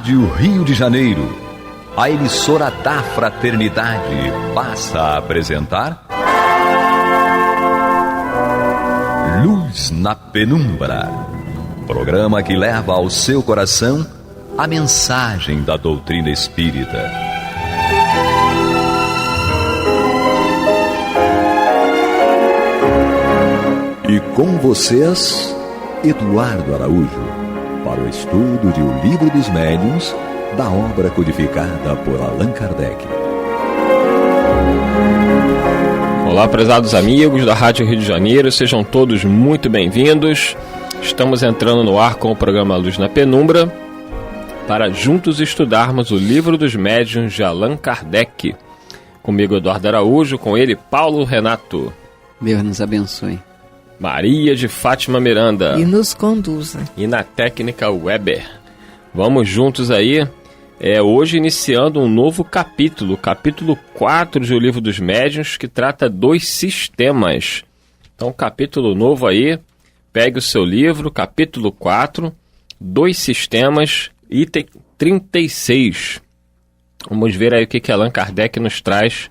Rádio Rio de Janeiro, a emissora da fraternidade, passa a apresentar Luz na Penumbra, programa que leva ao seu coração a mensagem da doutrina espírita. E com vocês, Eduardo Araújo, para o estudo de O Livro dos Médiuns, da obra codificada por Allan Kardec. Olá, prezados amigos da Rádio Rio de Janeiro, sejam todos muito bem-vindos. Estamos entrando no ar com o programa Luz na Penumbra, para juntos estudarmos o Livro dos Médiuns de Allan Kardec. Comigo, Eduardo Araújo, com ele, Paulo Renato. Deus nos abençoe. Maria de Fátima Miranda. E nos conduza. E na técnica Weber. Vamos juntos aí, hoje iniciando um novo capítulo, capítulo 4 de O Livro dos Médiuns, que trata dos sistemas. Então, capítulo novo aí, pegue o seu livro, capítulo 4, dos sistemas, item 36. Vamos ver aí o que Allan Kardec nos traz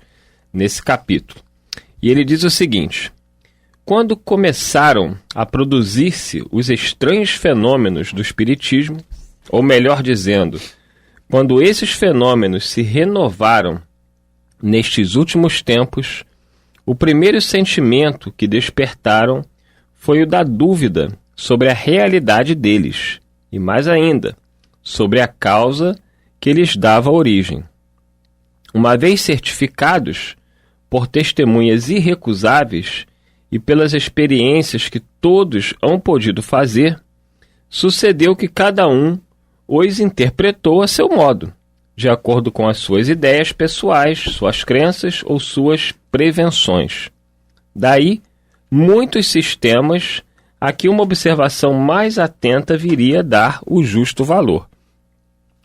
nesse capítulo. E ele diz o seguinte: quando começaram a produzir-se os estranhos fenômenos do espiritismo, ou melhor dizendo, quando esses fenômenos se renovaram nestes últimos tempos, o primeiro sentimento que despertaram foi o da dúvida sobre a realidade deles, e mais ainda, sobre a causa que lhes dava origem. Uma vez certificados por testemunhas irrecusáveis e pelas experiências que todos hão podido fazer, sucedeu que cada um os interpretou a seu modo, de acordo com as suas ideias pessoais, suas crenças ou suas prevenções. Daí, muitos sistemas a que uma observação mais atenta viria a dar o justo valor.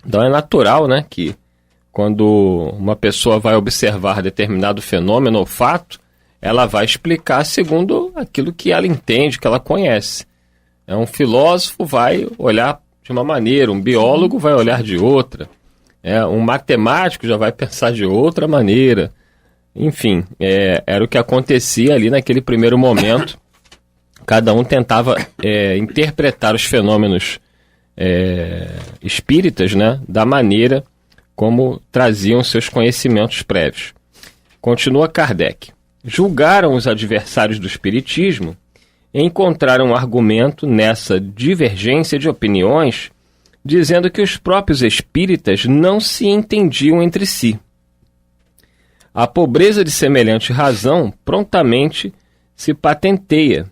Então é natural, né, que quando uma pessoa vai observar determinado fenômeno ou fato, ela vai explicar segundo aquilo que ela entende, que ela conhece. Um filósofo vai olhar de uma maneira, um biólogo vai olhar de outra, um matemático já vai pensar de outra maneira. Enfim, era o que acontecia ali naquele primeiro momento. Cada um tentava interpretar os fenômenos espíritas, né, da maneira como traziam seus conhecimentos prévios. Continua Kardec. Julgaram os adversários do espiritismo e encontraram um argumento nessa divergência de opiniões, dizendo que os próprios espíritas não se entendiam entre si. A pobreza de semelhante razão prontamente se patenteia,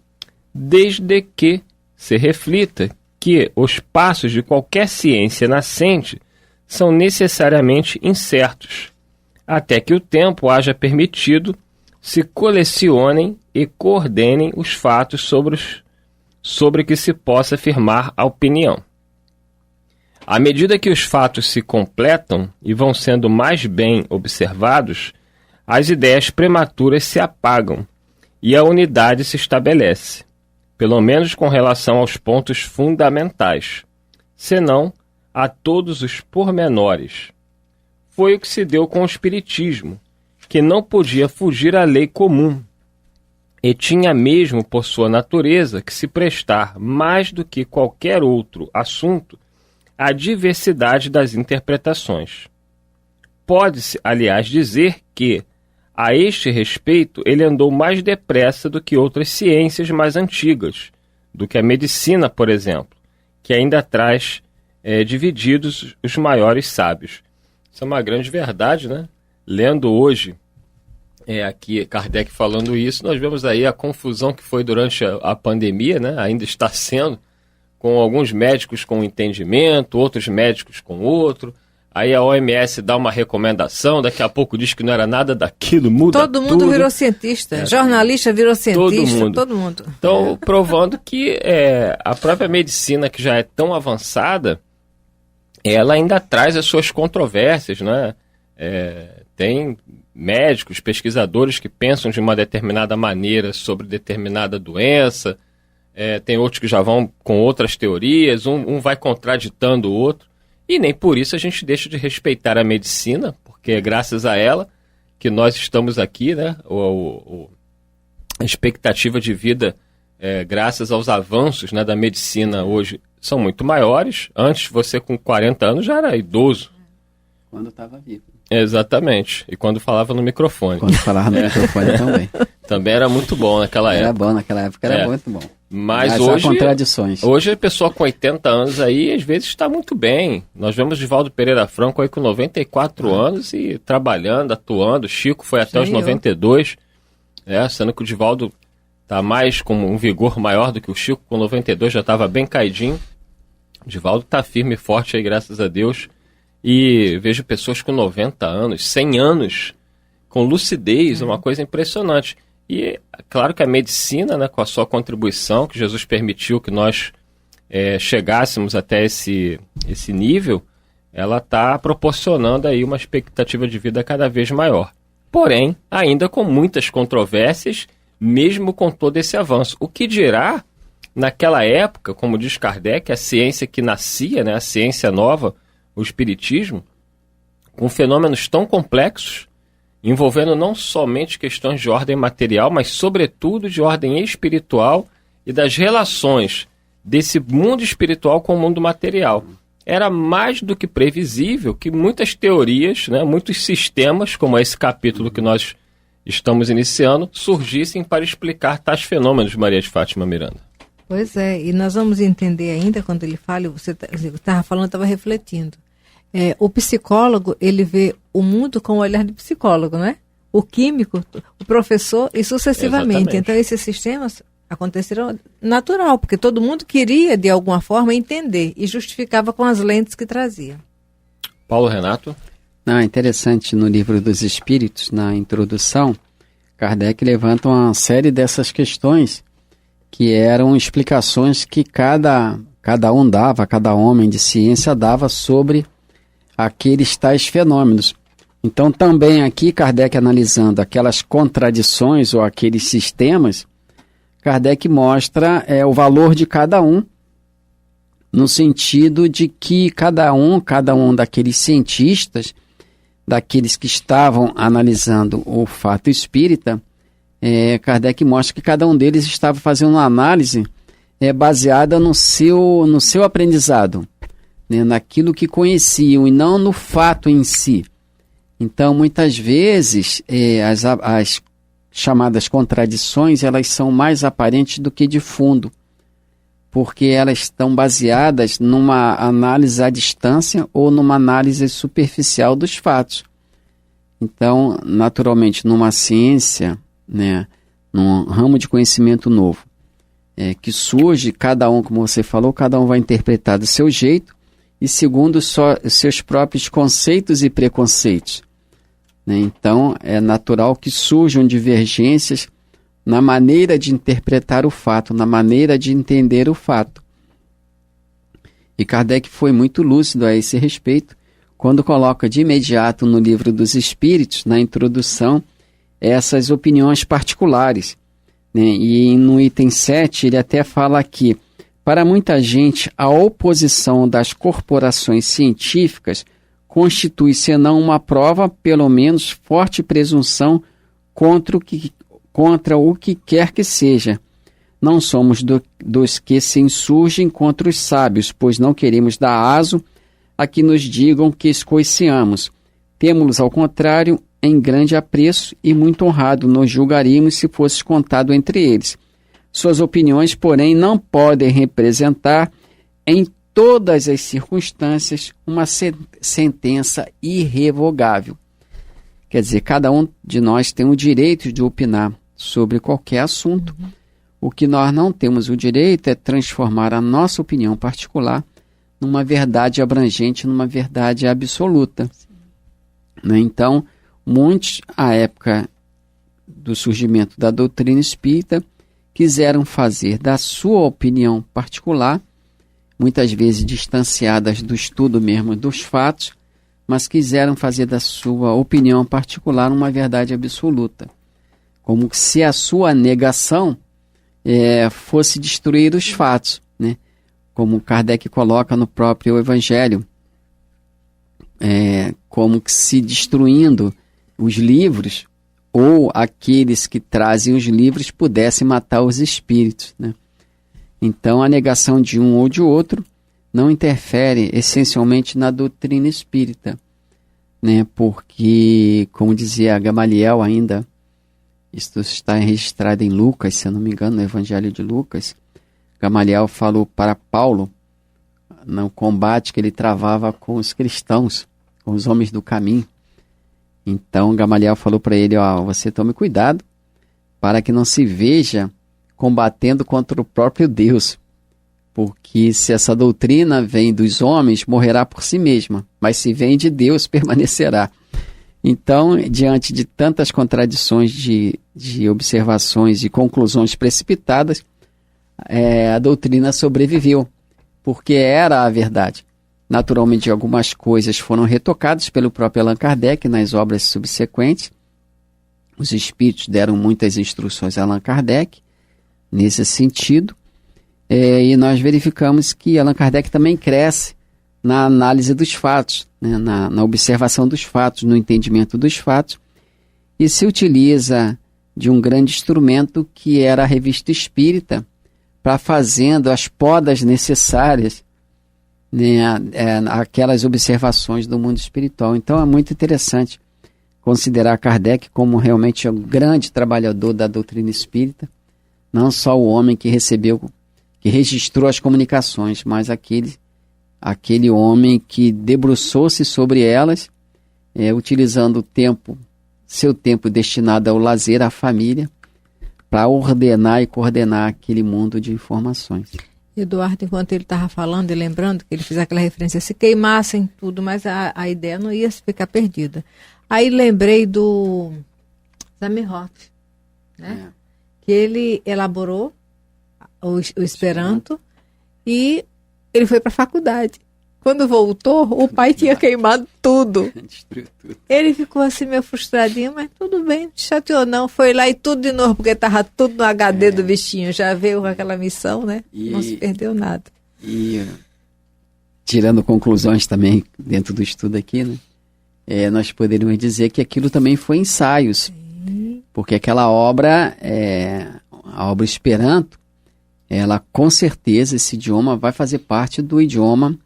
desde que se reflita que os passos de qualquer ciência nascente são necessariamente incertos, até que o tempo haja permitido se colecionem e coordenem os fatos sobre que se possa afirmar a opinião. À medida que os fatos se completam e vão sendo mais bem observados, as ideias prematuras se apagam e a unidade se estabelece, pelo menos com relação aos pontos fundamentais, senão a todos os pormenores. Foi o que se deu com o espiritismo, que não podia fugir à lei comum, e tinha mesmo por sua natureza que se prestar mais do que qualquer outro assunto à diversidade das interpretações. Pode-se, aliás, dizer que, a este respeito, ele andou mais depressa do que outras ciências mais antigas, do que a medicina, por exemplo, que ainda traz divididos os maiores sábios. Isso é uma grande verdade, né? Lendo hoje, aqui Kardec falando isso, nós vemos aí a confusão que foi durante a pandemia, né? Ainda está sendo, com alguns médicos com entendimento, outros médicos com outro. Aí a OMS dá uma recomendação, daqui a pouco diz que não era nada daquilo, muda tudo. Todo mundo virou cientista, jornalista virou cientista, todo mundo. Então, provando que a própria medicina, que já é tão avançada, ela ainda traz as suas controvérsias, né? Tem médicos, pesquisadores que pensam de uma determinada maneira sobre determinada doença, tem outros que já vão com outras teorias, um vai contraditando o outro. E nem por isso a gente deixa de respeitar a medicina, porque é graças a ela que nós estamos aqui, né? A expectativa de vida, graças aos avanços, né, da medicina hoje, são muito maiores. Antes, você com 40 anos já era idoso. Quando estava vivo. Exatamente. E quando falava no microfone. Quando falava no microfone também. Também era muito bom naquela época. Era bom naquela época, era muito bom. Mas hoje, há contradições. Hoje a pessoa com 80 anos aí, às vezes está muito bem. Nós vemos Divaldo Pereira Franco aí com 94 anos e trabalhando, atuando. Chico foi até os 92, sendo que o Divaldo está mais com um vigor maior do que o Chico, com 92 já estava bem caidinho. O Divaldo está firme e forte aí, graças a Deus. E vejo pessoas com 90 anos, 100 anos, com lucidez, uma coisa impressionante. E claro que a medicina, né, com a sua contribuição, que Jesus permitiu que nós chegássemos até esse nível, ela está proporcionando aí uma expectativa de vida cada vez maior. Porém, ainda com muitas controvérsias, mesmo com todo esse avanço. O que dirá, naquela época, como diz Kardec, a ciência que nascia, né, a ciência nova, o espiritismo, com fenômenos tão complexos, envolvendo não somente questões de ordem material, mas sobretudo de ordem espiritual e das relações desse mundo espiritual com o mundo material. Era mais do que previsível que muitas teorias, né, muitos sistemas, como esse capítulo que nós estamos iniciando, surgissem para explicar tais fenômenos, Maria de Fátima Miranda. Pois é, e nós vamos entender ainda quando ele fala, você estava falando, estava refletindo. O psicólogo, ele vê o mundo com o olhar de psicólogo, não é? O químico, o professor e sucessivamente. Exatamente. Então, esses sistemas aconteceram natural, porque todo mundo queria, de alguma forma, entender e justificava com as lentes que trazia. Paulo Renato? Não, é interessante, no Livro dos Espíritos, na introdução, Kardec levanta uma série dessas questões que eram explicações que cada um dava, cada homem de ciência dava sobre aqueles tais fenômenos. Então, também aqui, Kardec analisando aquelas contradições ou aqueles sistemas, Kardec mostra o valor de cada um, no sentido de que cada um daqueles cientistas, daqueles que estavam analisando o fato espírita, Kardec mostra que cada um deles estava fazendo uma análise baseada no seu aprendizado, né, naquilo que conheciam e não no fato em si. Então, muitas vezes, as chamadas contradições, elas são mais aparentes do que de fundo, porque elas estão baseadas numa análise à distância ou numa análise superficial dos fatos. Então, naturalmente, numa ciência, né, num ramo de conhecimento novo, que surge, cada um, como você falou, cada um vai interpretar do seu jeito e segundo os seus próprios conceitos e preconceitos. Né? Então, é natural que surjam divergências na maneira de interpretar o fato, na maneira de entender o fato. E Kardec foi muito lúcido a esse respeito, quando coloca de imediato no Livro dos Espíritos, na introdução, essas opiniões particulares. Né? E no item 7, ele até fala aqui: para muita gente, a oposição das corporações científicas constitui, senão uma prova, pelo menos forte presunção contra o que quer que seja. Não somos dos que se insurgem contra os sábios, pois não queremos dar aso a que nos digam que escoiciamos. Temos-los, ao contrário, em grande apreço e muito honrado nos julgaríamos se fosse contado entre eles. Suas opiniões, porém, não podem representar em todas as circunstâncias uma sentença irrevogável. Quer dizer, cada um de nós tem o direito de opinar sobre qualquer assunto. O que nós não temos o direito é transformar a nossa opinião particular numa verdade abrangente, numa verdade absoluta. Né? Então, muitos, à época do surgimento da doutrina espírita, quiseram fazer da sua opinião particular, muitas vezes distanciadas do estudo mesmo dos fatos, mas quiseram fazer da sua opinião particular uma verdade absoluta. Como se a sua negação fosse destruir os fatos, né? Como Kardec coloca no próprio Evangelho, como que se destruindo os livros, ou aqueles que trazem os livros pudessem matar os espíritos, né? Então, a negação de um ou de outro não interfere essencialmente na doutrina espírita, né? Porque, como dizia Gamaliel ainda, isso está registrado em Lucas, se eu não me engano, no Evangelho de Lucas, Gamaliel falou para Paulo, no combate que ele travava com os cristãos, com os homens do caminho. Então Gamaliel falou para ele, você tome cuidado para que não se veja combatendo contra o próprio Deus, porque se essa doutrina vem dos homens, morrerá por si mesma, mas se vem de Deus, permanecerá. Então, diante de tantas contradições de observações e conclusões precipitadas, a doutrina sobreviveu, porque era a verdade. Naturalmente, algumas coisas foram retocadas pelo próprio Allan Kardec nas obras subsequentes. Os espíritos deram muitas instruções a Allan Kardec nesse sentido. E nós verificamos que Allan Kardec também cresce na análise dos fatos, né, na observação dos fatos, no entendimento dos fatos, e se utiliza de um grande instrumento que era a Revista Espírita, para fazendo as podas necessárias, né, aquelas observações do mundo espiritual. Então é muito interessante considerar Kardec como realmente um grande trabalhador da doutrina espírita, não só o homem que registrou as comunicações, mas aquele homem que debruçou-se sobre elas, utilizando seu tempo destinado ao lazer, à família, para ordenar e coordenar aquele mundo de informações. Eduardo, enquanto ele estava falando e lembrando que ele fez aquela referência, se queimassem tudo, mas a ideia não ia ficar perdida. Aí lembrei do Zamenhof, né? Que ele elaborou o Esperanto e ele foi para a faculdade. Quando voltou, o pai tinha queimado tudo. Destruiu tudo. Ele ficou assim meio frustradinho, mas tudo bem, não chateou não. Foi lá e tudo de novo, porque estava tudo no HD do bichinho. Já veio com aquela missão, né? Não se perdeu nada. E tirando conclusões também dentro do estudo aqui, né? Nós poderíamos dizer que aquilo também foi ensaios. Sim. Porque aquela obra, a obra Esperanto, ela com certeza, esse idioma vai fazer parte do idioma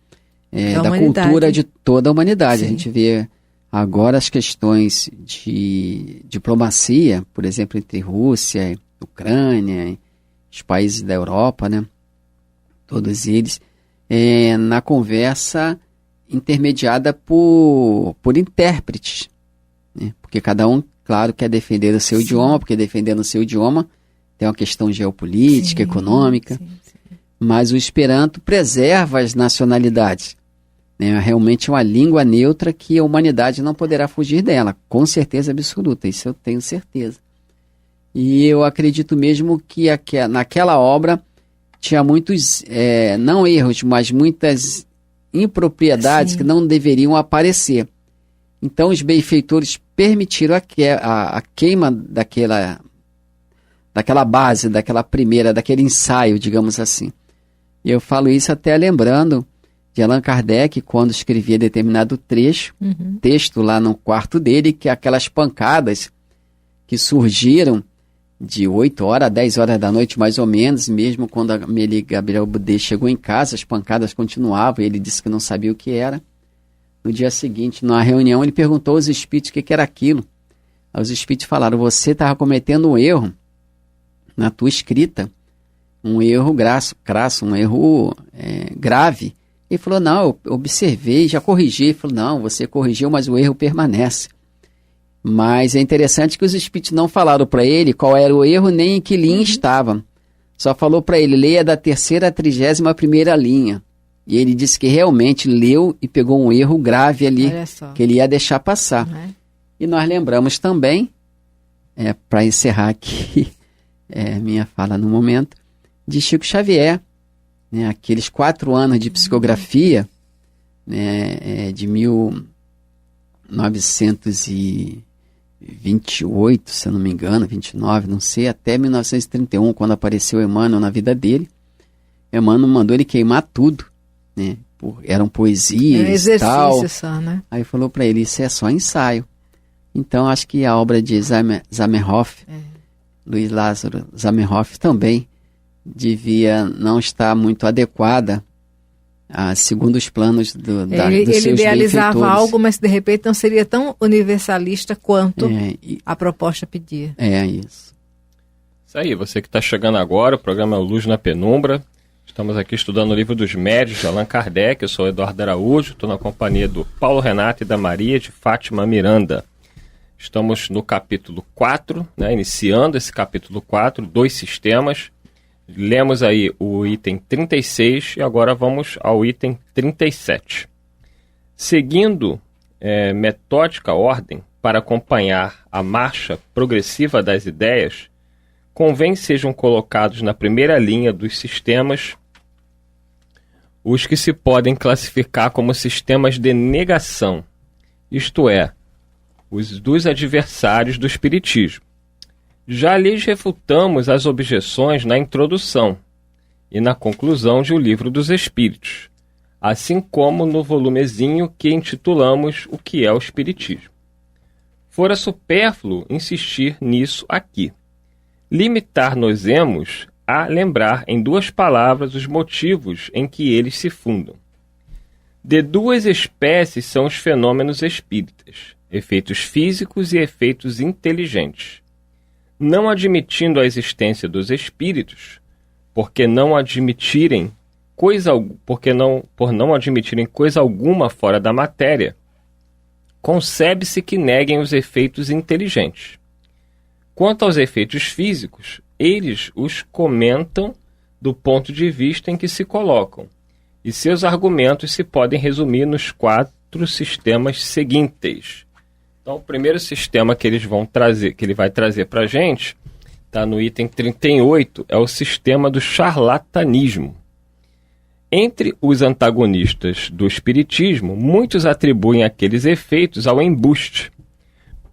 da cultura de toda a humanidade. Sim. A gente vê agora as questões de diplomacia, por exemplo, entre Rússia, Ucrânia, os países da Europa, né? Todos eles, na conversa intermediada por intérpretes, né? Porque cada um, claro, quer defender o seu Sim. idioma, porque defendendo o seu idioma tem uma questão geopolítica, Sim. econômica, Sim. Mas o Esperanto preserva as nacionalidades. É realmente uma língua neutra que a humanidade não poderá fugir dela, com certeza absoluta, isso eu tenho certeza. E eu acredito mesmo que naquela obra tinha muitos, não erros, mas muitas impropriedades Sim. que não deveriam aparecer. Então os benfeitores permitiram a queima daquela base, daquele ensaio, digamos assim. E eu falo isso até lembrando de Allan Kardec, quando escrevia determinado texto lá no quarto dele, que aquelas pancadas que surgiram de 8 horas a 10 horas da noite, mais ou menos, mesmo quando Amélie Gabriel Boudet chegou em casa, as pancadas continuavam, e ele disse que não sabia o que era. No dia seguinte, numa reunião, ele perguntou aos espíritos o que era aquilo. Os espíritos falaram, você estava cometendo um erro na tua escrita, um erro crasso, um erro grave. Ele falou, não, eu observei, já corrigi. Ele falou, não, você corrigiu, mas o erro permanece. Mas é interessante que os espíritos não falaram para ele qual era o erro, nem em que linha estava. Só falou para ele, leia da 3ª à 31ª linha. E ele disse que realmente leu e pegou um erro grave ali, que ele ia deixar passar. E nós lembramos também, para encerrar aqui minha fala no momento, de Chico Xavier, né, aqueles 4 anos de psicografia, né, de 1928, se eu não me engano, 29, não sei, até 1931, quando apareceu Emmanuel na vida dele. Emmanuel mandou ele queimar tudo, né, eram poesias e tal. Exercício só, né? Aí falou para ele, isso é só ensaio. Então acho que a obra de Zamenhof, Luiz Lázaro Zamenhof, também devia não estar muito adequada segundo os planos dos seus benfeitores. Ele idealizava algo, mas de repente não seria tão universalista quanto a proposta pedia. Isso. Isso aí, você que está chegando agora, o programa é o Luz na Penumbra. Estamos aqui estudando o Livro dos Médiuns, de Allan Kardec. Eu sou o Eduardo Araújo, estou na companhia do Paulo Renato e da Maria de Fátima Miranda. Estamos no capítulo 4, né, iniciando esse capítulo 4, 2 sistemas. Lemos aí o item 36 e agora vamos ao item 37. Seguindo metódica ordem para acompanhar a marcha progressiva das ideias, convém sejam colocados na primeira linha dos sistemas os que se podem classificar como sistemas de negação, isto é, os dos adversários do Espiritismo. Já lhes refutamos as objeções na introdução e na conclusão de O Livro dos Espíritos, assim como no volumezinho que intitulamos O que é o Espiritismo. Fora supérfluo insistir nisso aqui. Limitar-nos-emos a lembrar em 2 palavras os motivos em que eles se fundam. De 2 espécies são os fenômenos espíritas, efeitos físicos e efeitos inteligentes. Não admitindo a existência dos espíritos, por não admitirem coisa alguma fora da matéria, concebe-se que neguem os efeitos inteligentes. Quanto aos efeitos físicos, eles os comentam do ponto de vista em que se colocam, e seus argumentos se podem resumir nos 4 sistemas seguintes. Então, o primeiro sistema que ele vai trazer para a gente, está no item 38, é o sistema do charlatanismo. Entre os antagonistas do Espiritismo, muitos atribuem aqueles efeitos ao embuste,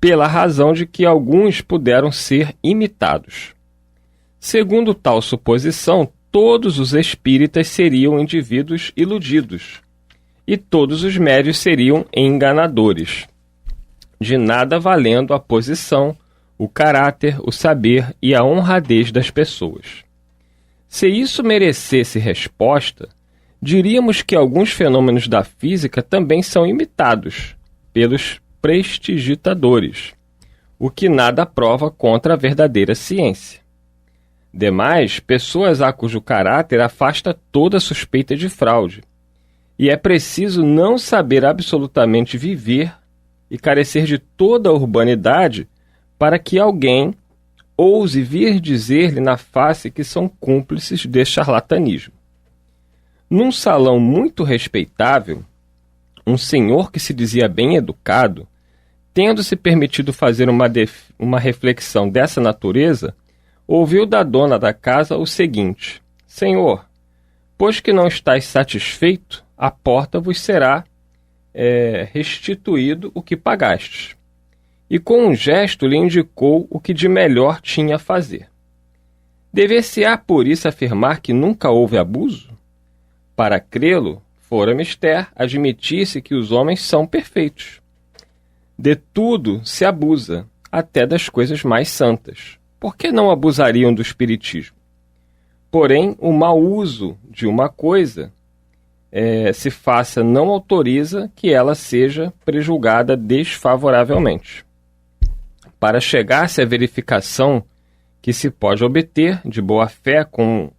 pela razão de que alguns puderam ser imitados. Segundo tal suposição, todos os espíritas seriam indivíduos iludidos, e todos os médios seriam enganadores, de nada valendo a posição, o caráter, o saber e a honradez das pessoas. Se isso merecesse resposta, diríamos que alguns fenômenos da física também são imitados pelos prestidigitadores, o que nada prova contra a verdadeira ciência. Demais, pessoas a cujo caráter afasta toda suspeita de fraude, e é preciso não saber absolutamente viver e carecer de toda a urbanidade para que alguém ouse vir dizer-lhe na face que são cúmplices de charlatanismo. Num salão muito respeitável, um senhor que se dizia bem educado, tendo-se permitido fazer uma reflexão dessa natureza, ouviu da dona da casa o seguinte: Senhor, pois que não estáis satisfeito, à porta vos será restituído o que pagastes. E com um gesto lhe indicou o que de melhor tinha a fazer. Dever-se-á por isso afirmar que nunca houve abuso? Para crê-lo, fora mister admitir-se que os homens são perfeitos. De tudo se abusa, até das coisas mais santas. Por que não abusariam do espiritismo? Porém, o mau uso de uma coisa se faça não autoriza que ela seja prejulgada desfavoravelmente. Para chegar-se à verificação que se pode obter de boa fé com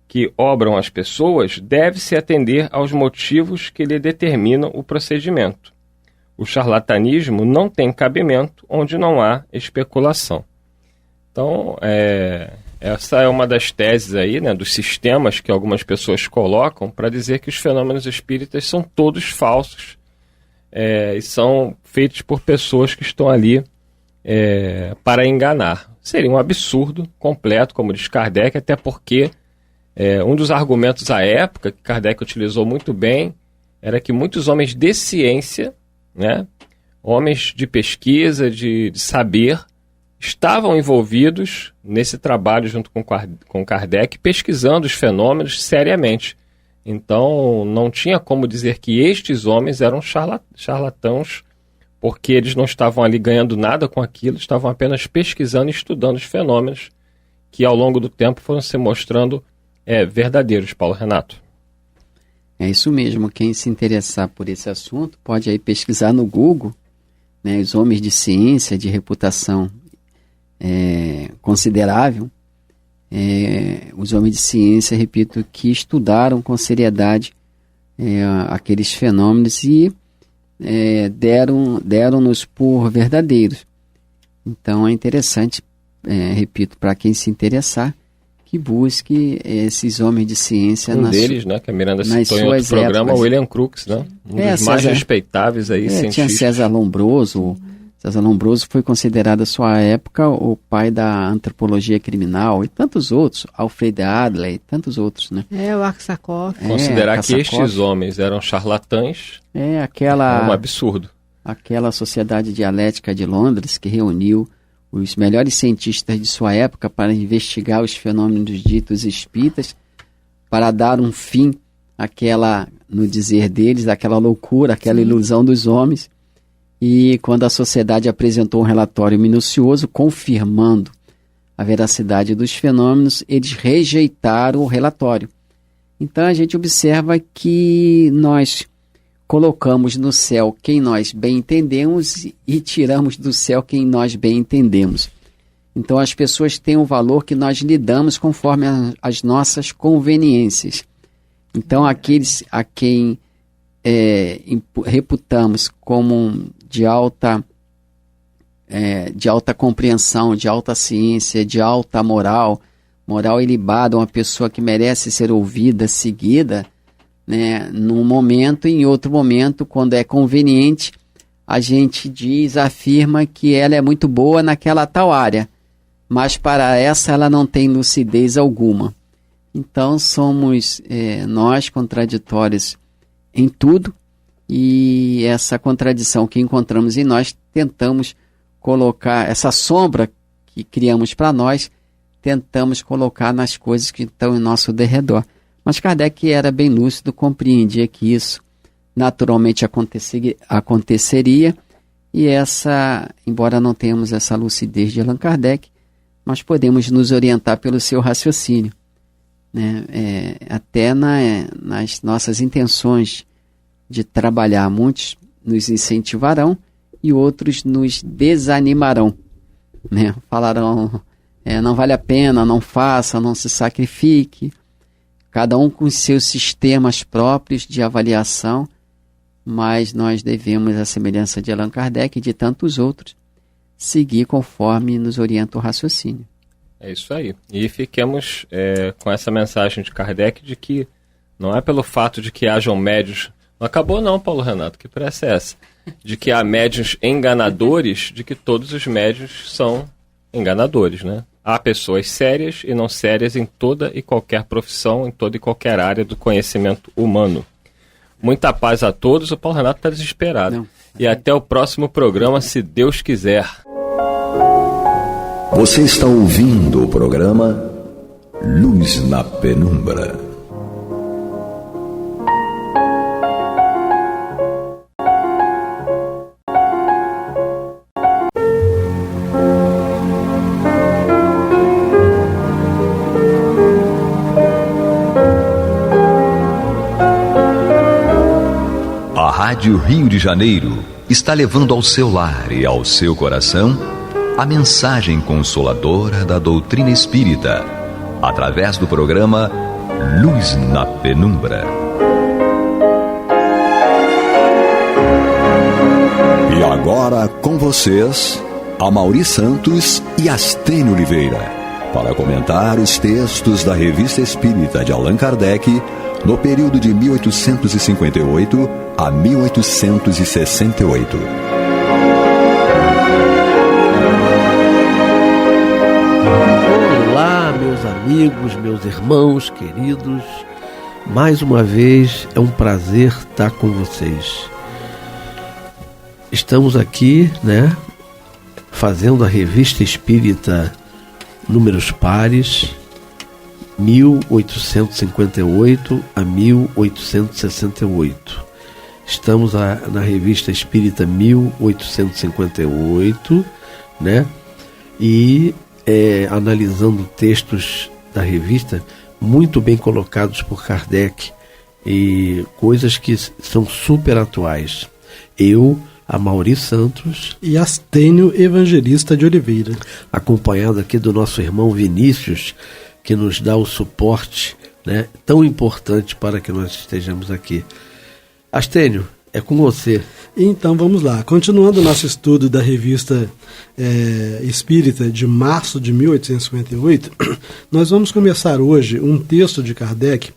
que obram as pessoas, deve-se atender aos motivos que lhe determinam o procedimento. O charlatanismo não tem cabimento onde não há especulação. Então, essa é uma das teses aí, né, dos sistemas que algumas pessoas colocam para dizer que os fenômenos espíritas são todos falsos e são feitos por pessoas que estão ali para enganar. Seria um absurdo completo, como diz Kardec, até porque um dos argumentos à época que Kardec utilizou muito bem era que muitos homens de ciência, né, homens de pesquisa, de saber, estavam envolvidos nesse trabalho junto com Kardec, pesquisando os fenômenos seriamente. Então, não tinha como dizer que estes homens eram charlatãos, porque eles não estavam ali ganhando nada com aquilo, estavam apenas pesquisando e estudando os fenômenos que ao longo do tempo foram se mostrando verdadeiros, Paulo Renato. É isso mesmo, quem se interessar por esse assunto pode aí pesquisar no Google, né, os homens de ciência de reputação considerável, os homens de ciência, repito, que estudaram com seriedade aqueles fenômenos e deram-nos por verdadeiros. Então é interessante, repito, para quem se interessar, que busque esses homens de ciência. Deles, né, que a Miranda citou em outro programa, épocas. William Crookes, né? Um dos mais respeitáveis aí, cientistas. Tinha César Lombroso. César Lombroso foi considerado, à sua época, o pai da antropologia criminal, e tantos outros, Alfred Adler e tantos outros, né? O Aksakov. Considerar que estes homens eram charlatães é um absurdo. Aquela Sociedade Dialética de Londres, que reuniu os melhores cientistas de sua época para investigar os fenômenos ditos espíritas, para dar um fim àquela, no dizer deles, àquela loucura, àquela ilusão dos homens. E quando a sociedade apresentou um relatório minucioso confirmando a veracidade dos fenômenos, eles rejeitaram o relatório. Então a gente observa que nós colocamos no céu quem nós bem entendemos e tiramos do céu quem nós bem entendemos. Então as pessoas têm um valor que nós lhe damos conforme as nossas conveniências. Então aqueles a quem reputamos como de alta compreensão, de alta ciência, de alta moral ilibada, uma pessoa que merece ser ouvida, seguida, né, num momento, e em outro momento, quando é conveniente, a gente afirma que ela é muito boa naquela tal área, mas para essa ela não tem lucidez alguma. Então somos nós contraditórios em tudo, e essa contradição que encontramos em nós, tentamos colocar, essa sombra que criamos para nós, tentamos colocar nas coisas que estão em nosso derredor. Mas Kardec era bem lúcido, compreendia que isso naturalmente aconteceria, e embora não tenhamos essa lucidez de Allan Kardec, mas podemos nos orientar pelo seu raciocínio, né? Até nas nossas intenções de trabalhar, muitos nos incentivarão e outros nos desanimarão, né? Falarão, não vale a pena, não faça, não se sacrifique, cada um com seus sistemas próprios de avaliação, mas nós devemos, à semelhança de Allan Kardec e de tantos outros, seguir conforme nos orienta o raciocínio. É isso aí. E fiquemos com essa mensagem de Kardec de que não é pelo fato de que hajam médiuns. Não acabou não, Paulo Renato, que pressa é essa? De que há médiuns enganadores, de que todos os médiuns são enganadores, né? Há pessoas sérias e não sérias em toda e qualquer profissão, em toda e qualquer área do conhecimento humano. Muita paz a todos, o Paulo Renato está desesperado. Não. E até o próximo programa, se Deus quiser. Você está ouvindo o programa Luz na Penumbra. A Rádio Rio de Janeiro está levando ao seu lar e ao seu coração a mensagem consoladora da doutrina espírita, através do programa Luz na Penumbra. E agora com vocês, Amaury Santos e Astrênio Oliveira, para comentar os textos da Revista Espírita de Allan Kardec no período de 1858 a 1868. Olá, meus amigos, meus irmãos queridos. Mais uma vez é um prazer estar com vocês. Estamos aqui, né, fazendo a Revista Espírita Números Pares, 1858 a 1868. Estamos na Revista Espírita 1858, né? E analisando textos da revista muito bem colocados por Kardec e coisas que são super atuais. Eu, Amaury Santos e Astênio Evangelista de Oliveira, acompanhado aqui do nosso irmão Vinícius, que nos dá o suporte, né, tão importante para que nós estejamos aqui. Astênio, é com você. Então vamos lá, continuando o nosso estudo da Revista Espírita de março de 1858, nós vamos começar hoje um texto de Kardec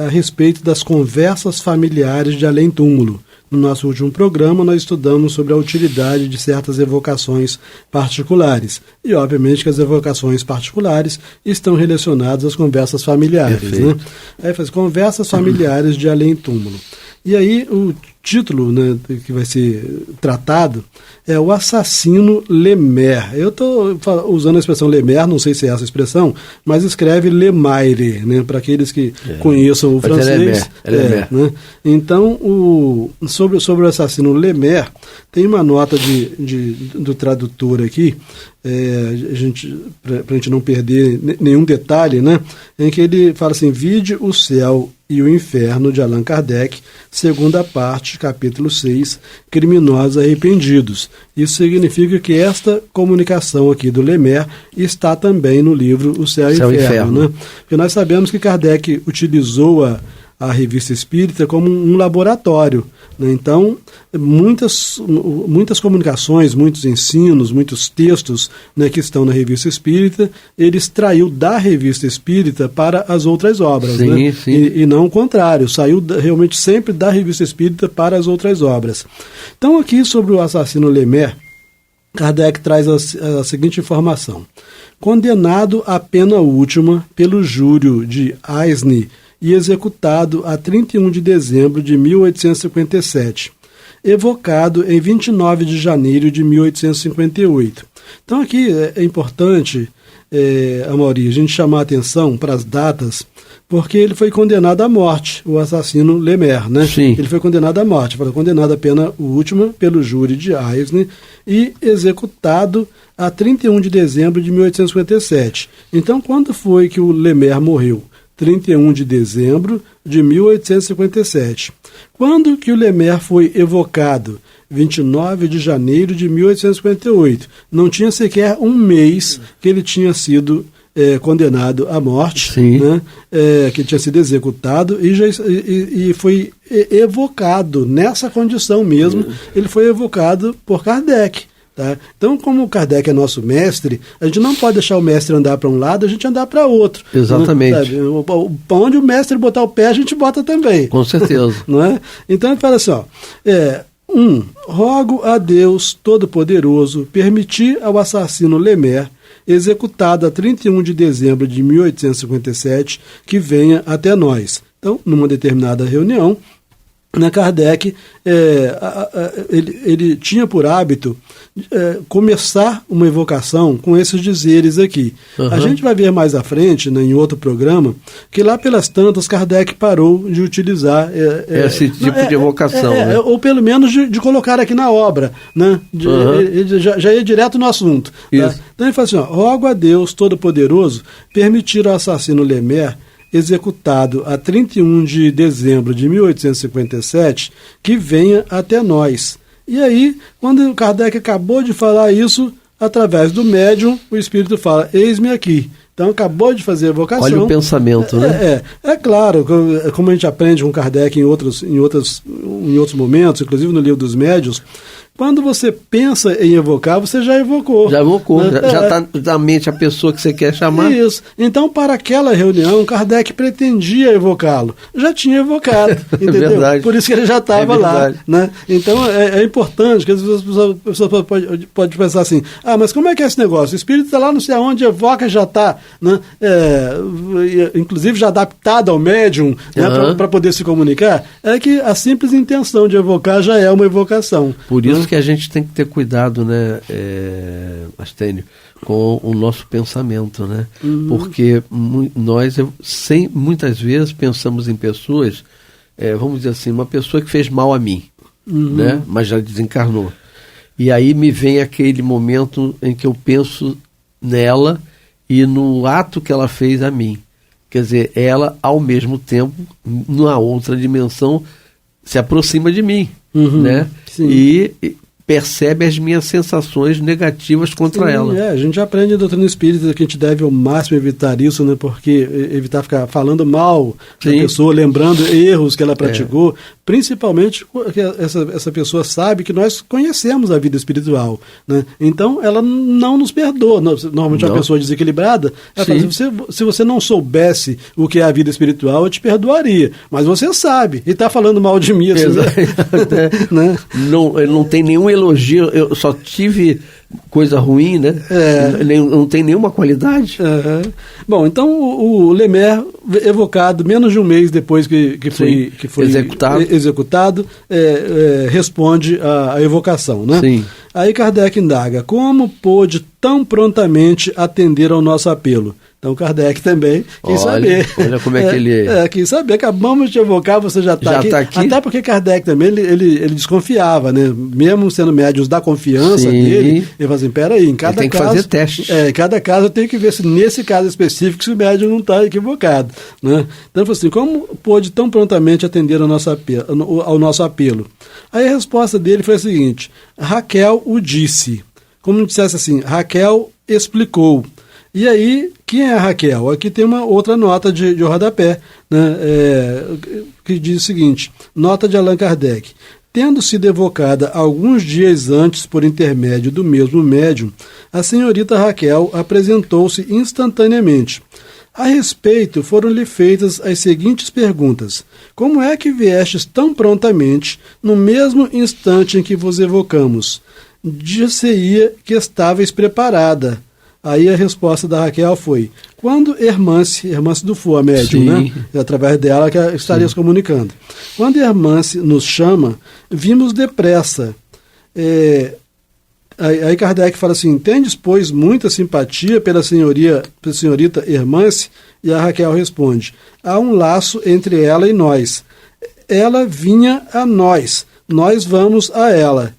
a respeito das conversas familiares de além-túmulo. No nosso último programa, nós estudamos sobre a utilidade de certas evocações particulares. E, obviamente, que as evocações particulares estão relacionadas às conversas familiares. Né? Aí faz conversas familiares de além-túmulo. E aí, o título, né, que vai ser tratado é o assassino Lemaire. Eu estou usando a expressão Lemaire, não sei se é essa expressão, mas escreve Lemaire, né, para aqueles que conheçam o francês. Lemaire. Né? Então, sobre o assassino Lemaire, tem uma nota do tradutor aqui, para a gente não perder nenhum detalhe, né, em que ele fala assim: vide o céu e o inferno de Allan Kardec, segunda parte, capítulo 6, Criminosos Arrependidos. Isso significa que esta comunicação aqui do Lemaire está também no livro O Céu e o Inferno. Né? Porque nós sabemos que Kardec utilizou a Revista Espírita como um laboratório. Né? Então, muitas comunicações, muitos ensinos, muitos textos, né, que estão na Revista Espírita, ele extraiu da Revista Espírita para as outras obras. Sim, né? sim. E não o contrário, saiu realmente sempre da Revista Espírita para as outras obras. Então, aqui sobre o assassino Lemaire, Kardec traz a seguinte informação: condenado à pena última pelo júri de Aisne e executado a 31 de dezembro de 1857, evocado em 29 de janeiro de 1858. Então aqui é importante, Amaury, a gente chamar a atenção para as datas, porque ele foi condenado à morte, o assassino Lemaire, né? Sim. Ele foi condenado à morte, foi condenado à pena última pelo júri de Aisne e executado a 31 de dezembro de 1857. Então, quando foi que o Lemaire morreu? 31 de dezembro de 1857. Quando que o Lemaire foi evocado? 29 de janeiro de 1858. Não tinha sequer um mês que ele tinha sido condenado à morte, né? Que tinha sido executado e foi evocado nessa condição mesmo. Ele foi evocado por Kardec. Tá? Então, como o Kardec é nosso mestre, a gente não pode deixar o mestre andar para um lado, a gente andar para outro. Exatamente. Né? Onde o mestre botar o pé, a gente bota também. Com certeza. Não é? Então, ele fala assim, ó, rogo a Deus Todo-Poderoso permitir ao assassino Lemaire, executado a 31 de dezembro de 1857, que venha até nós. Então, numa determinada reunião, Kardec ele tinha por hábito começar uma evocação com esses dizeres aqui. A gente vai ver mais à frente, né, em outro programa, que lá pelas tantas Kardec parou de utilizar esse tipo de evocação. Né? Ou pelo menos de colocar aqui na obra. Né? Ele já ia direto no assunto. Né? Então ele fala assim, ó, rogo a Deus Todo-Poderoso permitir ao assassino Lemaire, executado a 31 de dezembro de 1857, que venha até nós. E aí, quando Kardec acabou de falar isso, através do médium, o Espírito fala, eis-me aqui. Então, acabou de fazer a evocação. Olha o pensamento, né? É claro, como a gente aprende com Kardec em outros momentos, inclusive no livro dos médiuns, quando você pensa em evocar, você já evocou. Já evocou, né? Já está na mente a pessoa que você quer chamar. Isso. Então, para aquela reunião, Kardec pretendia evocá-lo. Já tinha evocado, entendeu? Verdade. Por isso que ele já estava lá. Né? Então, é importante, que às vezes a pessoa pode pensar assim, mas como é que é esse negócio? O Espírito está lá, não sei aonde, evoca, já está, né? Inclusive já adaptado ao médium, né? Para poder se comunicar, é que a simples intenção de evocar já é uma evocação. Por isso que a gente tem que ter cuidado, né, Astênio? com o nosso pensamento, né? Porque nós muitas vezes pensamos em pessoas, vamos dizer assim, uma pessoa que fez mal a mim, né? Mas já desencarnou. E aí me vem aquele momento em que eu penso nela e no ato que ela fez a mim. Quer dizer, ela, ao mesmo tempo, numa outra dimensão, se aproxima de mim, né? Sim. E percebe as minhas sensações negativas contra ela. A gente aprende a doutrina espírita que a gente deve ao máximo evitar isso, né? Porque evitar ficar falando mal da pessoa, lembrando erros que ela praticou, principalmente porque essa pessoa sabe que nós conhecemos a vida espiritual, né? Então ela não nos perdoa. Normalmente uma pessoa desequilibrada, ela fala, se você não soubesse o que é a vida espiritual, eu te perdoaria. Mas você sabe, e está falando mal de mim. Assim, né? Não tem nenhum elogio, eu só tive coisa ruim, né? Não tem nenhuma qualidade. Bom, então o Lemer, evocado menos de um mês depois que foi executado, responde à evocação, né? Sim. Aí Kardec indaga, como pôde tão prontamente atender ao nosso apelo? Então Kardec também quis saber. Olha como é que ele... quis saber, acabamos de te evocar, você já está aqui. Até porque Kardec também, ele desconfiava, né? Mesmo sendo médiuns da confiança dele, ele fala assim, peraí, em cada caso... tem que fazer teste. Em cada caso eu tenho que ver se nesse caso específico se o médium não está equivocado, né? Então ele falou assim, como pôde tão prontamente atender ao nosso apelo? Aí a resposta dele foi a seguinte, Raquel o disse. Como dissesse assim, Raquel explicou. E aí, quem é a Raquel? Aqui tem uma outra nota de rodapé, né, que diz o seguinte, nota de Allan Kardec. Tendo sido evocada alguns dias antes por intermédio do mesmo médium, a senhorita Raquel apresentou-se instantaneamente. A respeito, foram-lhe feitas as seguintes perguntas. Como é que viestes tão prontamente, no mesmo instante em que vos evocamos? Dir-se-ia que estáveis preparada. Aí a resposta da Raquel foi, quando Hermance Dufour, a médium, né? É através dela que estaria se comunicando. Quando Hermance nos chama, vimos depressa. Aí Kardec fala assim, tendes, pois, muita simpatia pela senhorita Hermance? E a Raquel responde, há um laço entre ela e nós. Ela vinha a nós vamos a ela.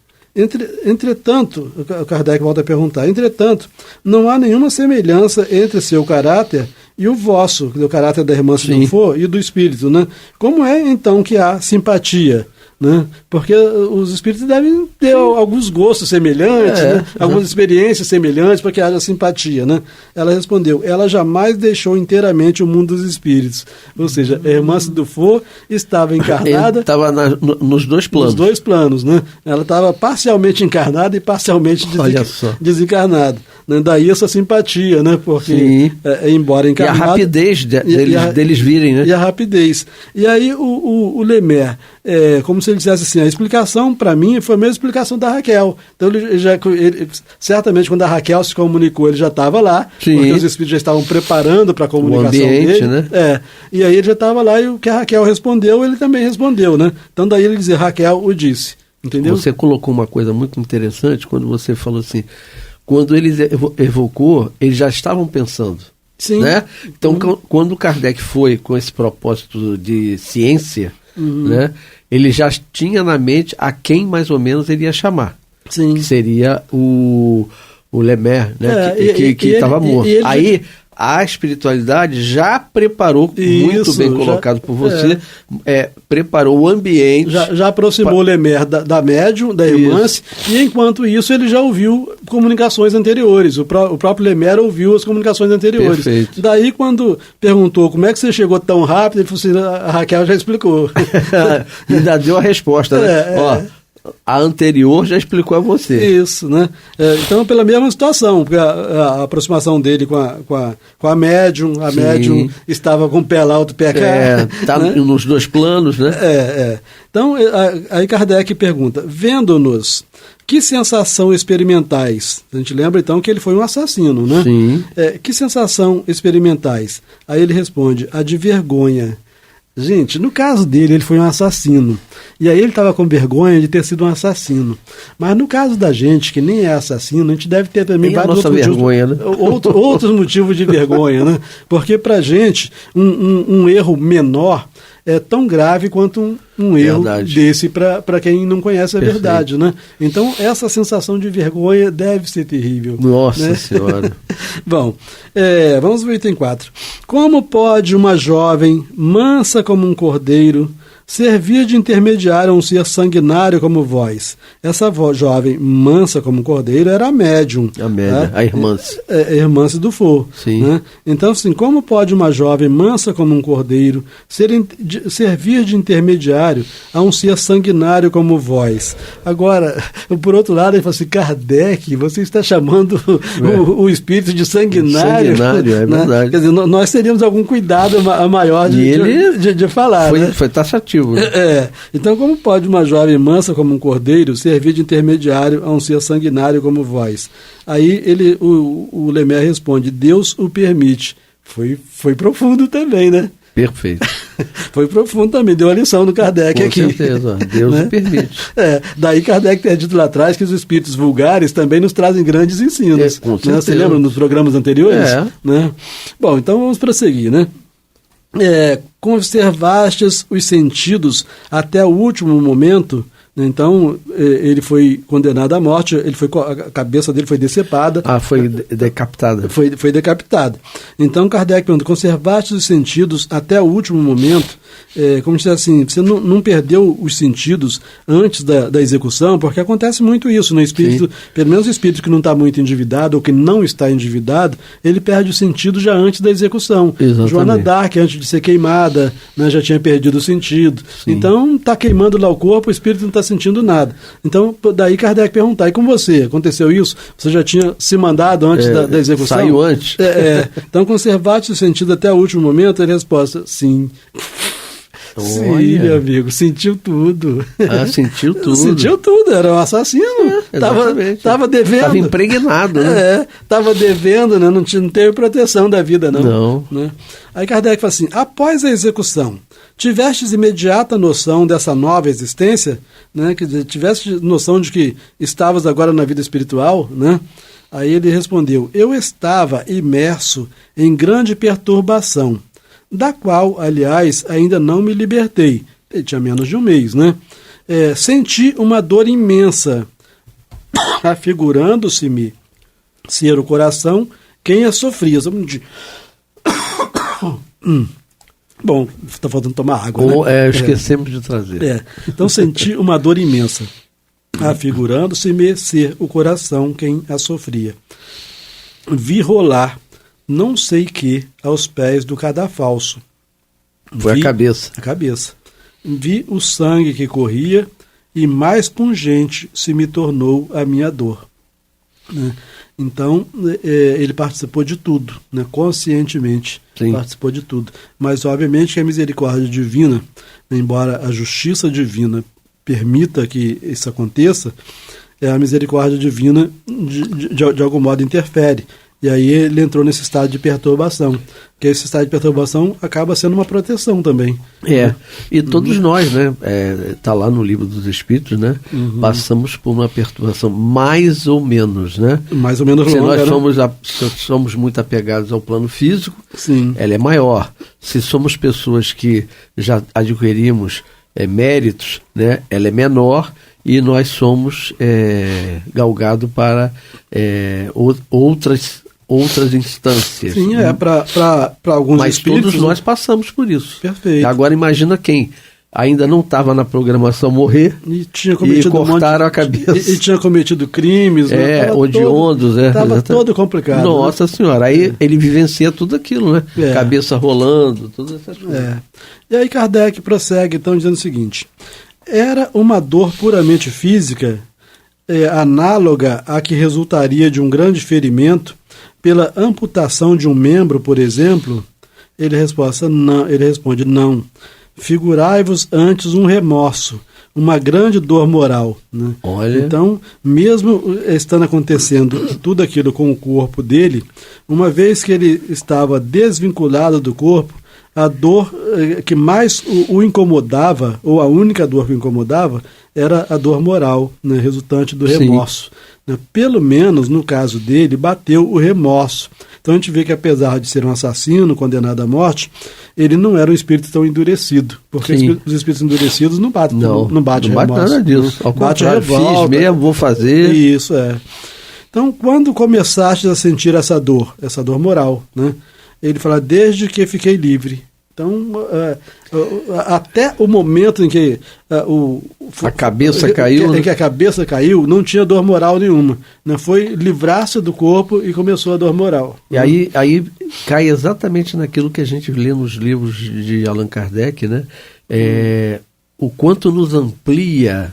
Entretanto, o Kardec volta a perguntar, entretanto, não há nenhuma semelhança entre seu caráter e o vosso, o caráter da Hermance Dufour e do espírito, né? Como é, então, que há simpatia? Né? Porque os espíritos devem ter alguns gostos semelhantes, né? Algumas experiências semelhantes para que haja simpatia, né? Ela respondeu, ela jamais deixou inteiramente o mundo dos espíritos, ou seja, a Hermance Dufour estava encarnada, estava nos dois planos. Nos dois planos, né? Ela estava parcialmente encarnada e parcialmente desencarnada, né? Daí essa simpatia, né? Porque embora encarnada, e a rapidez deles virem, né? E a rapidez. E aí o Lemer, como se ele dissesse assim, a explicação para mim foi a mesma explicação da Raquel. Então ele certamente quando a Raquel se comunicou, ele já estava lá, porque os espíritos já estavam preparando para a comunicação dele. Né? E aí ele já estava lá e o que a Raquel respondeu, ele também respondeu, né? Então daí ele dizia, Raquel o disse. Entendeu? Você colocou uma coisa muito interessante quando você falou assim, quando ele evocou, eles já estavam pensando. Sim. Né? Então quando Kardec foi com esse propósito de ciência, né? Ele já tinha na mente a quem mais ou menos ele ia chamar. Sim. Que seria o Lemer, né? Que estava morto. Aí a espiritualidade já preparou, muito bem colocado por você, preparou o ambiente. Já aproximou o Lemer da médium, da Hermance, e enquanto isso ele já ouviu comunicações anteriores. O próprio Lemer ouviu as comunicações anteriores. Perfeito. Daí, quando perguntou como é que você chegou tão rápido, ele falou assim, a Raquel já explicou. Ainda deu a resposta, né? Ó, a anterior já explicou a você. Isso, né? Então, pela mesma situação, porque a aproximação dele com a médium, médium estava com o pé lá, outro pé cá. Está nos dois planos, né? Então, aí Kardec pergunta, vendo-nos, que sensação experimentais? A gente lembra, então, que ele foi um assassino, né? Sim. Que sensação experimentais? Aí ele responde, a de vergonha. Gente, no caso dele, ele foi um assassino. E aí ele estava com vergonha de ter sido um assassino. Mas no caso da gente, que nem é assassino, a gente deve ter também vários outros motivos de vergonha, né? Porque pra gente, um erro menor é tão grave quanto um erro desse para quem não conhece a verdade, né? Então, essa sensação de vergonha deve ser terrível. Nossa, né? Senhora. Bom, vamos ao item 4. Como pode uma jovem, mansa como um cordeiro, servir de intermediário a um ser sanguinário como vós? Essa jovem, mansa como um cordeiro, era a médium. A médium, né? A Irmãs. A Irmãs do For. Sim. Né? Então, assim, como pode uma jovem, mansa como um cordeiro, servir de intermediário a um ser sanguinário como vós? Agora, por outro lado, ele fala assim, Kardec, você está chamando o espírito de sanguinário? Sanguinário, é verdade. Né? Quer dizer, nós teríamos algum cuidado maior de falar. Foi taxativo. Então, como pode uma jovem mansa como um cordeiro servir de intermediário a um ser sanguinário como vós? Aí o Lemer responde, Deus o permite. Foi profundo também, né? Perfeito. Foi profundo também, deu a lição no Kardec aqui. Com certeza, Deus né? o permite. Daí Kardec ter dito lá atrás que os espíritos vulgares também nos trazem grandes ensinos. Com certeza. Né? Você lembra nos programas anteriores? Né? Bom, então vamos prosseguir, né? Conservastes os sentidos até o último momento. Então, ele foi condenado à morte, a cabeça dele foi decepada. Foi decapitada. Foi decapitada. Então, Kardec pergunta, conservaste os sentidos até o último momento? Como dizer assim, você não perdeu os sentidos antes da execução, porque acontece muito isso no espírito. Sim. Pelo menos o espírito que não está muito endividado, ou que não está endividado, ele perde o sentido já antes da execução. Exatamente. Joana d'Arc, antes de ser queimada, né, já tinha perdido o sentido. Sim. Então, está queimando lá o corpo, o espírito não está sentindo nada. Então, daí Kardec perguntar, e com você? Aconteceu isso? Você já tinha se mandado antes da execução? Saiu antes. Então, conservaste o sentido até o último momento? A resposta, sim. Sim, meu amigo, sentiu tudo. Sentiu tudo. Sentiu tudo, era um assassino. Tava devendo. Estava impregnado, né? Estava devendo, né? Não teve proteção da vida, não. Não. Né? Aí Kardec fala assim, após a execução, tivestes imediata noção dessa nova existência? Né? Quer dizer, tiveste noção de que estavas agora na vida espiritual? Né? Aí ele respondeu, eu estava imerso em grande perturbação, da qual, aliás, ainda não me libertei. Ele tinha menos de um mês, né? Senti uma dor imensa, afigurando-se-me ser o coração quem a sofria. Bom, está faltando tomar água, né? Esquecemos de trazer. Então, senti uma dor imensa, afigurando-se-me ser o coração quem a sofria. Vi rolar não sei que aos pés do cadafalso. Foi a cabeça. A cabeça. Vi o sangue que corria e mais pungente se me tornou a minha dor. Né? Então, ele participou de tudo, né? Conscientemente. Sim. Participou de tudo. Mas, obviamente, que a misericórdia divina, embora a justiça divina permita que isso aconteça, a misericórdia divina, de algum modo, interfere. E aí ele entrou nesse estado de perturbação, que esse estado de perturbação acaba sendo uma proteção também. E todos nós, né, tá lá no Livro dos Espíritos, né, passamos por uma perturbação mais ou menos, né? Mais ou menos longa, se nós somos muito apegados ao plano físico, sim, ela é maior. Se somos pessoas que já adquirimos méritos, né, ela é menor. E nós somos galgados para outras instâncias. Sim, para alguns mas espíritos. Todos nós passamos por isso. Perfeito. Agora imagina quem ainda não estava na programação morrer e cortaram a cabeça. E tinha cometido crimes. Odiondos. Estava todo complicado. Nossa Senhora, aí ele vivencia tudo aquilo, né? Cabeça rolando, todas essas coisas. E aí Kardec prossegue então dizendo o seguinte... Era uma dor puramente física, análoga à que resultaria de um grande ferimento pela amputação de um membro, por exemplo? Ele responde, não. Figurai-vos antes um remorso, uma grande dor moral. Né? Olha. Então, mesmo estando acontecendo tudo aquilo com o corpo dele, uma vez que ele estava desvinculado do corpo, a dor que mais o incomodava, ou a única dor que o incomodava, era a dor moral, né, resultante do remorso. Né? Pelo menos, no caso dele, bateu o remorso. Então a gente vê que, apesar de ser um assassino condenado à morte, ele não era um espírito tão endurecido, porque os espíritos endurecidos não batem remorso. Não bate nada disso. Ao contrário, fiz mesmo, vou fazer. Isso, Então, quando começaste a sentir essa dor moral, né, ele fala, desde que fiquei livre. Então, até o momento em que a cabeça caiu, em que a cabeça caiu, não tinha dor moral nenhuma. Né? Foi livrar-se do corpo e começou a dor moral. E aí cai exatamente naquilo que a gente lê nos livros de Allan Kardec, né? O quanto nos amplia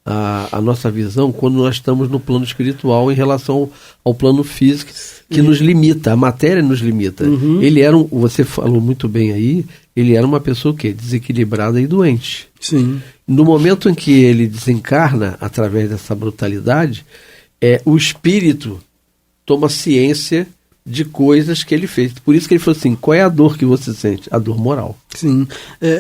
a nossa visão quando nós estamos no plano espiritual em relação ao plano físico, que nos limita, a matéria nos limita. Ele era, você falou muito bem aí, ele era uma pessoa o quê? Desequilibrada e doente. Sim. No momento em que ele desencarna, através dessa brutalidade, o espírito toma ciência de coisas que ele fez. Por isso que ele falou assim, qual é a dor que você sente? A dor moral. Sim.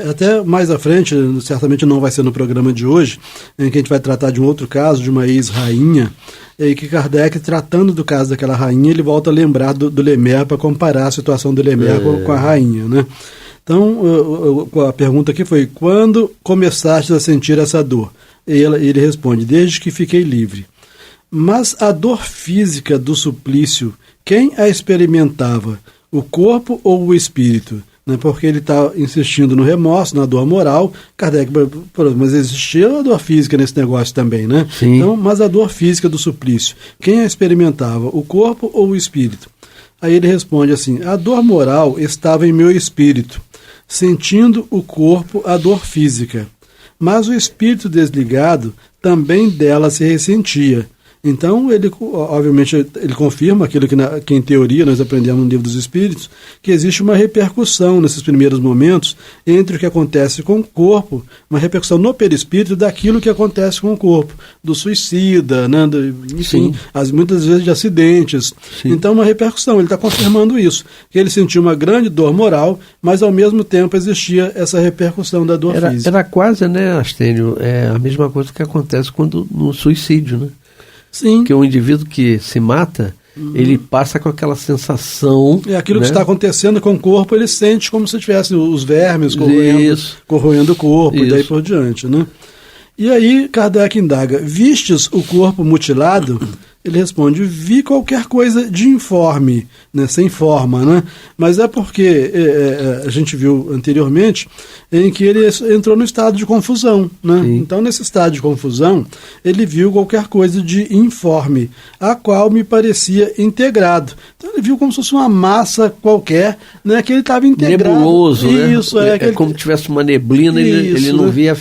Até mais à frente, certamente não vai ser no programa de hoje, em que a gente vai tratar de um outro caso, de uma ex-rainha, e que Kardec, tratando do caso daquela rainha, ele volta a lembrar do Lemer para comparar a situação do Lemer com a rainha, né? Então, a pergunta aqui foi, quando começaste a sentir essa dor? Ele responde, desde que fiquei livre. Mas a dor física do suplício, quem a experimentava? O corpo ou o espírito? Né? Porque ele está insistindo no remorso, na dor moral. Kardec, mas existia a dor física nesse negócio também, né? Sim. Então, mas a dor física do suplício, quem a experimentava? O corpo ou o espírito? Aí ele responde assim, a dor moral estava em meu espírito, sentindo o corpo a dor física. Mas o espírito desligado também dela se ressentia. Então, ele, obviamente, ele confirma aquilo que em teoria nós aprendemos no Livro dos Espíritos, que existe uma repercussão nesses primeiros momentos entre o que acontece com o corpo, uma repercussão no perispírito daquilo que acontece com o corpo, do suicida, né, enfim, muitas vezes de acidentes. Sim. Então, uma repercussão, ele está confirmando isso, que ele sentiu uma grande dor moral, mas ao mesmo tempo existia essa repercussão da dor física. Era quase, né, Astênio, a mesma coisa que acontece no suicídio, né? Sim. Que o indivíduo que se mata, ele passa com aquela sensação... aquilo, né, que está acontecendo com o corpo, ele sente como se tivesse os vermes corroendo o corpo, e daí por diante, né? E aí Kardec indaga, vistes o corpo mutilado? Ele responde, vi qualquer coisa de informe, né, sem forma, né? Mas é porque a gente viu anteriormente em que ele entrou no estado de confusão, né? Então, nesse estado de confusão, ele viu qualquer coisa de informe, a qual me parecia integrado. Então, ele viu como se fosse uma massa qualquer, né, que ele estava integrado. Nebuloso, isso, né? Como se tivesse uma neblina, ele não via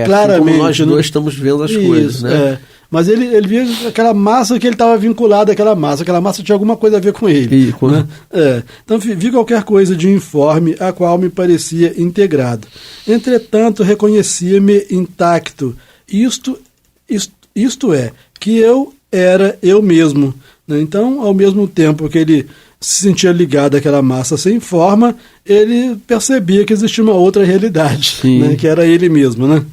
claramente, como nós dois estamos vendo as coisas, né? Mas ele via aquela massa que ele estava vinculado àquela massa tinha alguma coisa a ver com ele. Né? Então vi qualquer coisa de informe, a qual me parecia integrado. Entretanto, reconhecia-me intacto. Isto é, que eu era eu mesmo. Né? Então, ao mesmo tempo que ele se sentia ligado àquela massa sem forma, ele percebia que existia uma outra realidade, né? Que era ele mesmo, né?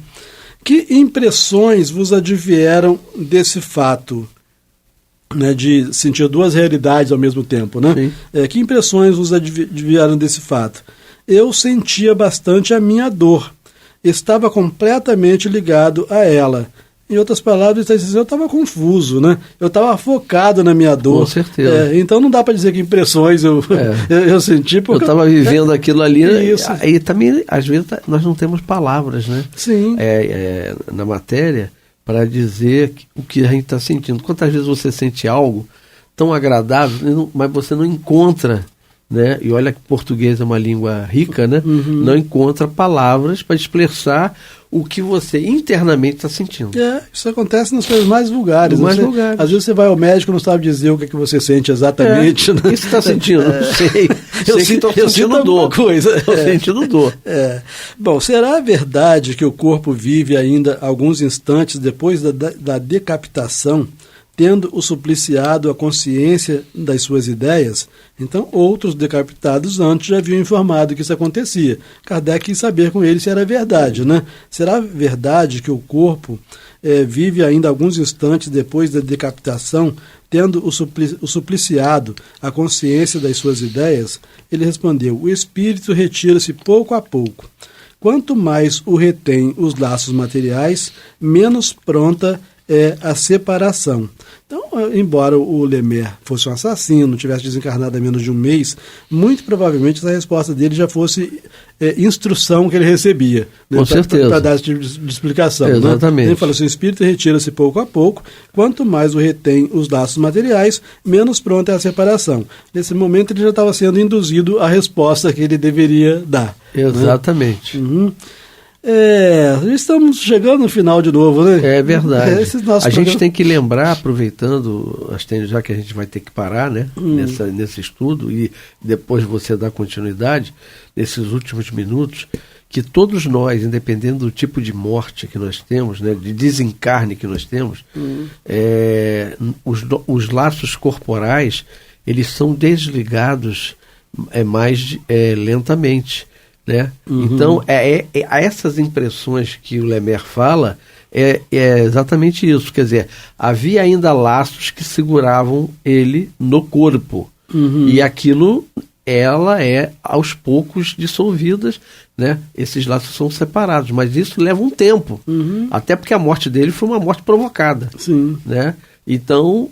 Que impressões vos advieram desse fato, né, de sentir duas realidades ao mesmo tempo, né? Que impressões vos advieram desse fato? Eu sentia bastante a minha dor, estava completamente ligado a ela. Em outras palavras, eu estava confuso, né? Eu estava focado na minha dor. Com certeza. Então não dá para dizer que impressões eu senti. Porque eu estava vivendo aquilo ali. E também, às vezes, nós não temos palavras, né? Sim. Na matéria para dizer o que a gente está sentindo. Quantas vezes você sente algo tão agradável, mas você não encontra, né? E olha que português é uma língua rica, né? Não encontra palavras para expressar o que você internamente está sentindo. Isso acontece nas coisas mais vulgares. Às vezes você vai ao médico e não sabe dizer o que você sente exatamente. Né? O que você está sentindo? Não sei. Eu estou sentindo dor. Estou sentindo dor. Bom, será verdade que o corpo vive ainda alguns instantes depois da decapitação, tendo o supliciado a consciência das suas ideias. Então, outros decapitados antes já haviam informado que isso acontecia. Kardec quis saber com ele se era verdade, né? Será verdade que o corpo vive ainda alguns instantes depois da decapitação, tendo o supliciado a consciência das suas ideias? Ele respondeu: o espírito retira-se pouco a pouco. Quanto mais o retém os laços materiais, menos pronta é a separação. Então, embora o Lemaire fosse um assassino, tivesse desencarnado há menos de um mês, muito provavelmente essa resposta dele já fosse instrução que ele recebia. Com certeza. Para dar esse tipo de explicação. Exatamente. Né? Ele falou assim: o espírito retira-se pouco a pouco, quanto mais o retém os laços materiais, menos pronta é a separação. Nesse momento ele já estava sendo induzido à resposta que ele deveria dar. Exatamente. Né? Uhum. Estamos chegando no final de novo, né? É verdade. A gente tem que lembrar, aproveitando, já que a gente vai ter que parar, né, nesse estudo, e depois você dá continuidade, nesses últimos minutos, que todos nós, independente do tipo de morte que nós temos, né, de desencarne que nós temos, os laços corporais, eles são desligados mais lentamente. Né? Então, essas impressões que o Lemaire fala é exatamente isso. Quer dizer, havia ainda laços que seguravam ele no corpo. E aquilo, ela é aos poucos dissolvidas, né? Esses laços são separados, mas isso leva um tempo. Até porque a morte dele foi uma morte provocada. Sim. Né? Então,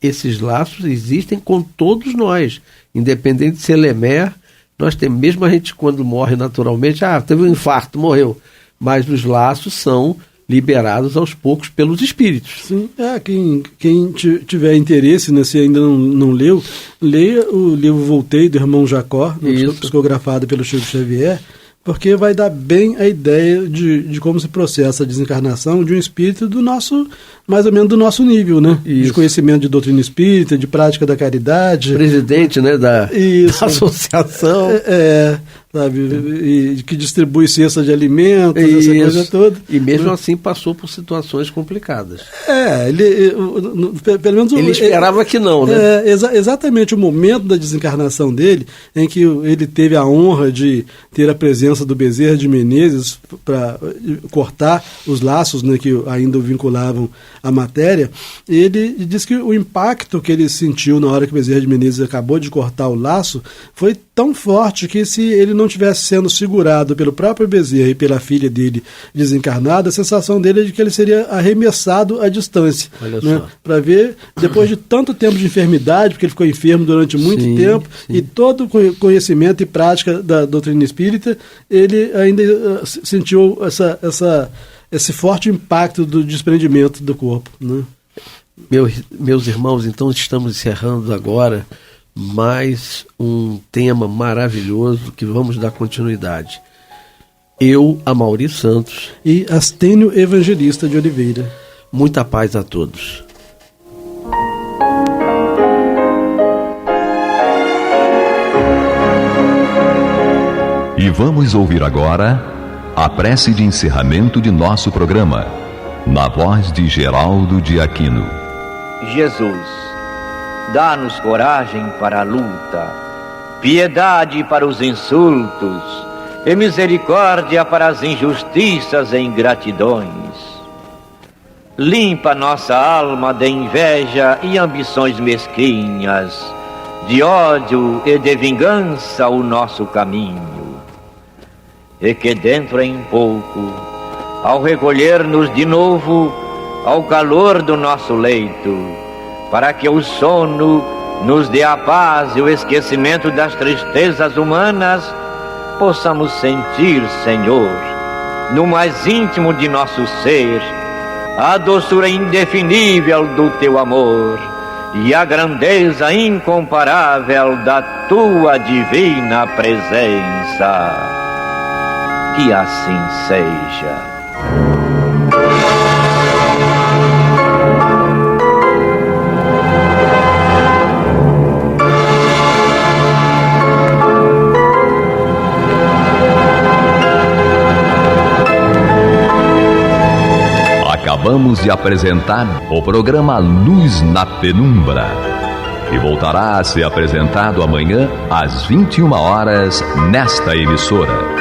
esses laços existem com todos nós, independente de ser Lemaire. Nós temos, mesmo a gente quando morre naturalmente, teve um infarto, morreu. Mas os laços são liberados aos poucos pelos espíritos. Sim, quem tiver interesse, né, se ainda não leu, leia o livro Voltei, do irmão Jacó, psicografado pelo Chico Xavier, porque vai dar bem a ideia de como se processa a desencarnação de um espírito do nosso, mais ou menos do nosso nível, né? Isso. De conhecimento de doutrina espírita, de prática da caridade. Presidente, né, da associação. Sabe, e que distribui cesta de alimentos, essa coisa toda. E mesmo assim passou por situações complicadas. Pelo menos ele esperava que não, né? Exatamente o momento da desencarnação dele, em que ele teve a honra de ter a presença do Bezerra de Menezes para cortar os laços, né, que ainda o vinculavam à matéria. Ele diz que o impacto que ele sentiu na hora que o Bezerra de Menezes acabou de cortar o laço foi tão forte que, se ele não tivesse sendo segurado pelo próprio Bezerra e pela filha dele desencarnada, a sensação dele é de que ele seria arremessado à distância. Olha, né? só. Para ver, depois de tanto tempo de enfermidade, porque ele ficou enfermo durante muito tempo, e todo o conhecimento e prática da doutrina espírita, ele ainda sentiu esse forte impacto do desprendimento do corpo. Né? Meus irmãos, então estamos encerrando agora mais um tema maravilhoso que vamos dar continuidade. Eu, Amaury Santos e Astênio Evangelista de Oliveira. Muita paz a todos. E vamos ouvir agora a prece de encerramento de nosso programa, na voz de Geraldo de Aquino. Jesus, dá-nos coragem para a luta, piedade para os insultos e misericórdia para as injustiças e ingratidões. Limpa nossa alma de inveja e ambições mesquinhas, de ódio e de vingança o nosso caminho. E que dentro em pouco, ao recolher-nos de novo ao calor do nosso leito, para que o sono nos dê a paz e o esquecimento das tristezas humanas, possamos sentir, Senhor, no mais íntimo de nosso ser, a doçura indefinível do Teu amor e a grandeza incomparável da Tua divina presença. Que assim seja. acabamos de apresentar o programa Luz na Penumbra, que voltará a ser apresentado amanhã às 21 horas nesta emissora.